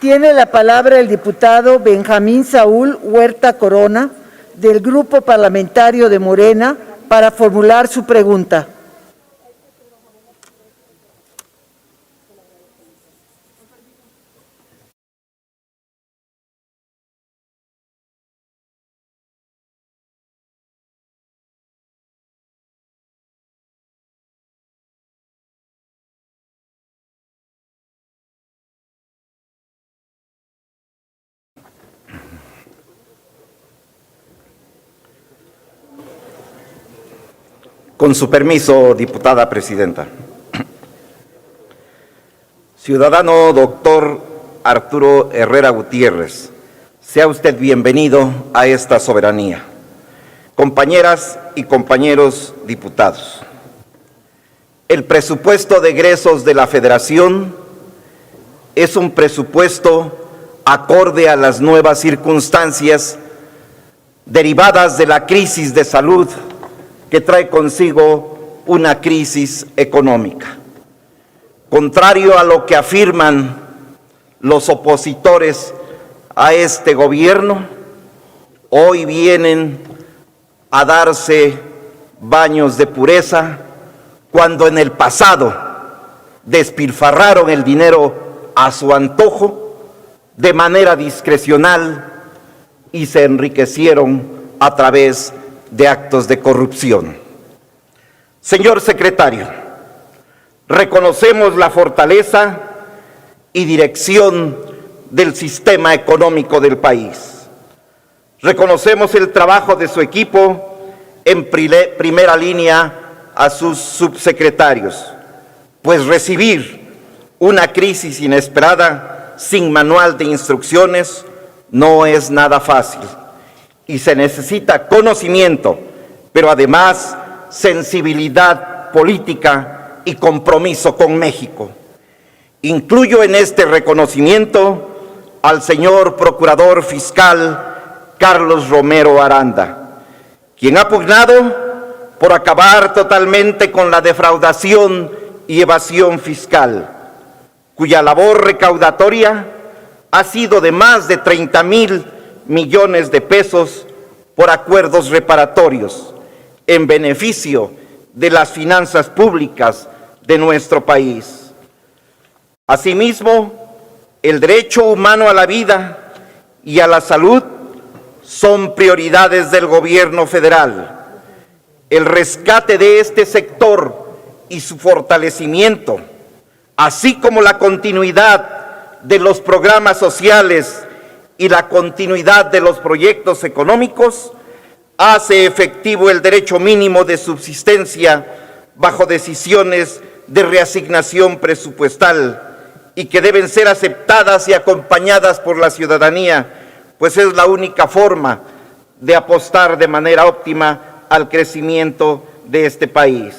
Tiene la palabra el diputado Benjamín Saúl Huerta Corona, del Grupo Parlamentario de Morena, para formular su pregunta. Con su permiso, diputada presidenta. Ciudadano doctor Arturo Herrera Gutiérrez, sea usted bienvenido a esta soberanía. Compañeras y compañeros diputados, el presupuesto de egresos de la Federación es un presupuesto acorde a las nuevas circunstancias derivadas de la crisis de salud que trae consigo una crisis económica. Contrario a lo que afirman los opositores a este gobierno, hoy vienen a darse baños de pureza cuando en el pasado despilfarraron el dinero a su antojo de manera discrecional y se enriquecieron a través de actos de corrupción. Señor secretario, reconocemos la fortaleza y dirección del sistema económico del país. Reconocemos el trabajo de su equipo, en primera línea a sus subsecretarios, pues recibir una crisis inesperada sin manual de instrucciones no es nada fácil. Y se necesita conocimiento, pero además sensibilidad política y compromiso con México. Incluyo en este reconocimiento al señor Procurador Fiscal Carlos Romero Aranda, quien ha pugnado por acabar totalmente con la defraudación y evasión fiscal, cuya labor recaudatoria ha sido de más de 30,000 millones de pesos por acuerdos reparatorios en beneficio de las finanzas públicas de nuestro país. Asimismo, el derecho humano a la vida y a la salud son prioridades del gobierno federal. El rescate de este sector y su fortalecimiento, así como la continuidad de los programas sociales y la continuidad de los proyectos económicos, hace efectivo el derecho mínimo de subsistencia bajo decisiones de reasignación presupuestal y que deben ser aceptadas y acompañadas por la ciudadanía, pues es la única forma de apostar de manera óptima al crecimiento de este país.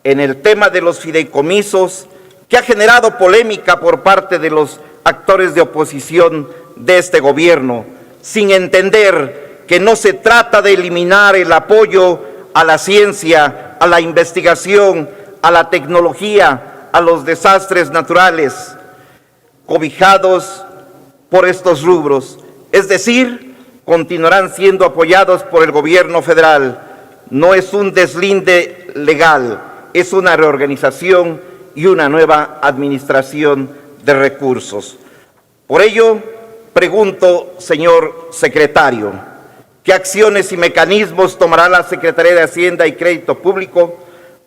En el tema de los fideicomisos, que ha generado polémica por parte de los actores de oposición de este gobierno, sin entender que no se trata de eliminar el apoyo a la ciencia, a la investigación, a la tecnología, a los desastres naturales, cobijados por estos rubros, es decir, continuarán siendo apoyados por el gobierno federal. No es un deslinde legal, es una reorganización y una nueva administración de recursos. Por ello, pregunto, señor secretario, ¿qué acciones y mecanismos tomará la Secretaría de Hacienda y Crédito Público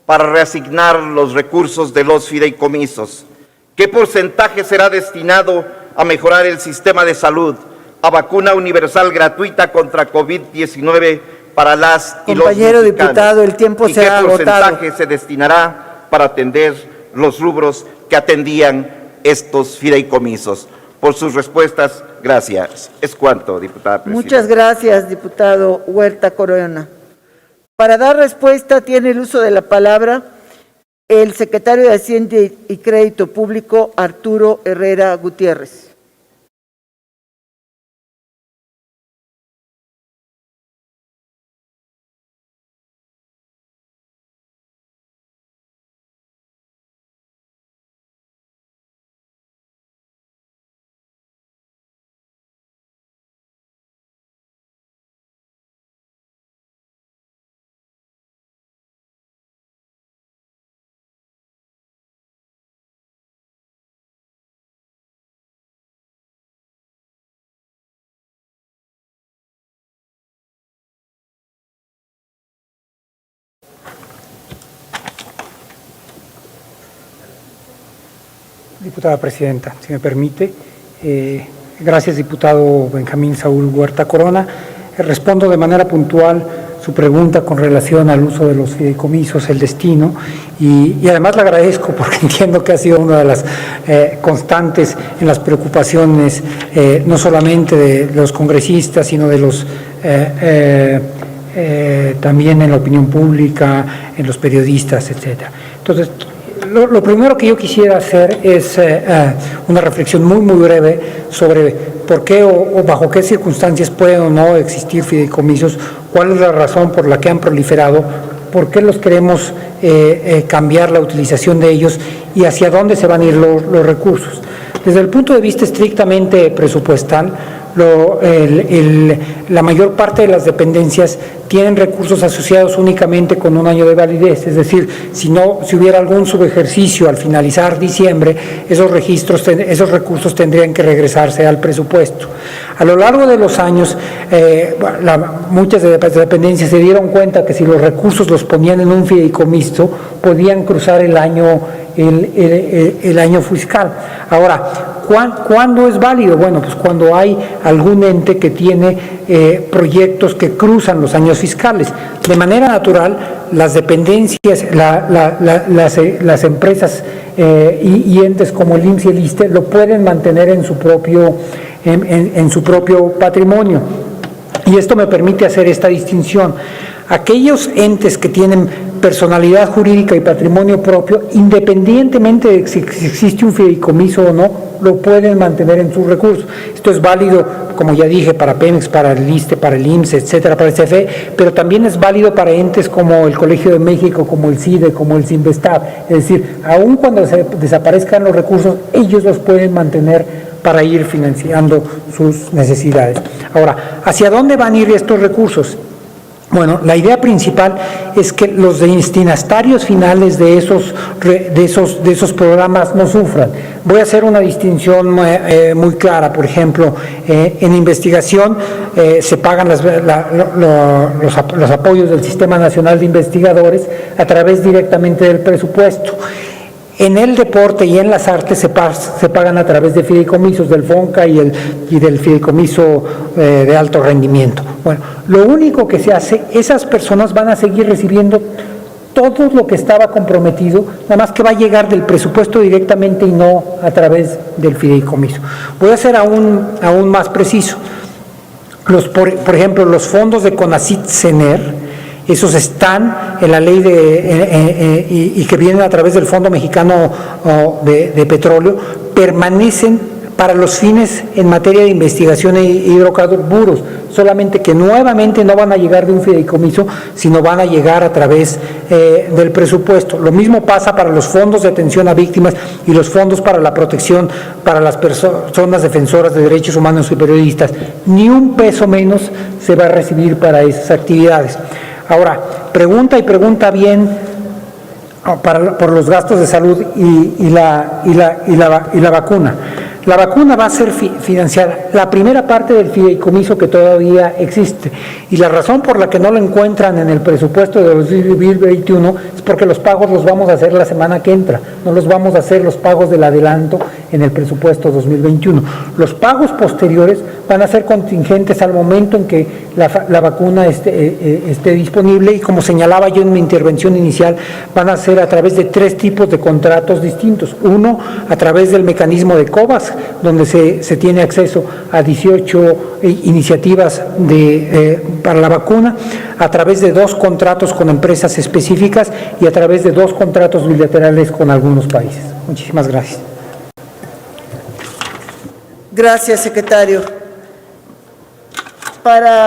para reasignar los recursos de los fideicomisos? ¿Qué porcentaje será destinado a mejorar el sistema de salud, a vacuna universal gratuita contra COVID-19 para las y los mexicanos? Compañero diputado, el tiempo se ha agotado. ¿Y qué porcentaje se destinará para atender los rubros que atendían estos fideicomisos? Por sus respuestas, gracias. Es cuanto, diputada presidenta. Muchas gracias, diputado Huerta Corona. Para dar respuesta tiene el uso de la palabra el secretario de Hacienda y Crédito Público, Arturo Herrera Gutiérrez. Diputada Presidenta, si me permite. Gracias, diputado Benjamín Saúl Huerta Corona. Respondo de manera puntual su pregunta con relación al uso de los fideicomisos, el destino, y además le agradezco porque entiendo que ha sido una de las constantes en las preocupaciones, no solamente de los congresistas, sino de los también en la opinión pública, en los periodistas, etcétera. Entonces, lo primero que yo quisiera hacer es una reflexión muy breve sobre por qué o bajo qué circunstancias pueden o no existir fideicomisos, cuál es la razón por la que han proliferado, por qué los queremos cambiar la utilización de ellos y hacia dónde se van a ir los recursos. Desde el punto de vista estrictamente presupuestal, la mayor parte de las dependencias tienen recursos asociados únicamente con un año de validez, es decir, si hubiera algún subejercicio al finalizar diciembre, esos recursos tendrían que regresarse al presupuesto. A lo largo de los años, muchas de las dependencias se dieron cuenta que si los recursos los ponían en un fideicomiso, podían cruzar el año fiscal. Ahora, ¿cuándo es válido? Bueno, pues cuando hay algún ente que tiene proyectos que cruzan los años fiscales. De manera natural, las dependencias, las empresas y entes como el IMSS y el ISSSTE lo pueden mantener en su propio patrimonio. Y esto me permite hacer esta distinción. Aquellos entes que tienen personalidad jurídica y patrimonio propio, independientemente de si existe un fideicomiso o no, lo pueden mantener en sus recursos. Esto es válido, como ya dije, para Pemex, para el ISSSTE, para el IMSS, etcétera, para el CFE, pero también es válido para entes como el Colegio de México, como el CIDE, como el CINVESTAB. Es decir, aun cuando se desaparezcan los recursos, ellos los pueden mantener para ir financiando sus necesidades. Ahora, ¿hacia dónde van a ir estos recursos? Bueno, la idea principal es que los destinatarios finales de esos programas no sufran. Voy a hacer una distinción muy clara. Por ejemplo, en investigación se pagan los apoyos del Sistema Nacional de Investigadores a través directamente del presupuesto. En el deporte y en las artes se pagan a través de fideicomisos del FONCA y del fideicomiso de alto rendimiento. Bueno, lo único que se hace, esas personas van a seguir recibiendo todo lo que estaba comprometido, nada más que va a llegar del presupuesto directamente y no a través del fideicomiso. Voy a ser aún más preciso. Por ejemplo, los fondos de CONACYT-CENER, esos están en la ley y que vienen a través del Fondo Mexicano de Petróleo, permanecen para los fines en materia de investigación e hidrocarburos, solamente que nuevamente no van a llegar de un fideicomiso, sino van a llegar a través del presupuesto. Lo mismo pasa para los fondos de atención a víctimas y los fondos para la protección para las personas defensoras de derechos humanos y periodistas. Ni un peso menos se va a recibir para esas actividades. Ahora, pregunta bien por los gastos de salud y la vacuna. La vacuna va a ser financiada, la primera parte del fideicomiso que todavía existe, y la razón por la que no lo encuentran en el presupuesto de 2021 es porque los pagos los vamos a hacer la semana que entra, no los vamos a hacer los pagos del adelanto en el presupuesto 2021. Los pagos posteriores van a ser contingentes al momento en que la vacuna esté disponible, y como señalaba yo en mi intervención inicial, van a ser a través de 3 tipos de contratos distintos. Uno, a través del mecanismo de COVAX, donde se tiene acceso a 18 iniciativas para la vacuna, a través de 2 contratos con empresas específicas y a través de 2 contratos bilaterales con algunos países. Muchísimas gracias. Gracias, secretario. Para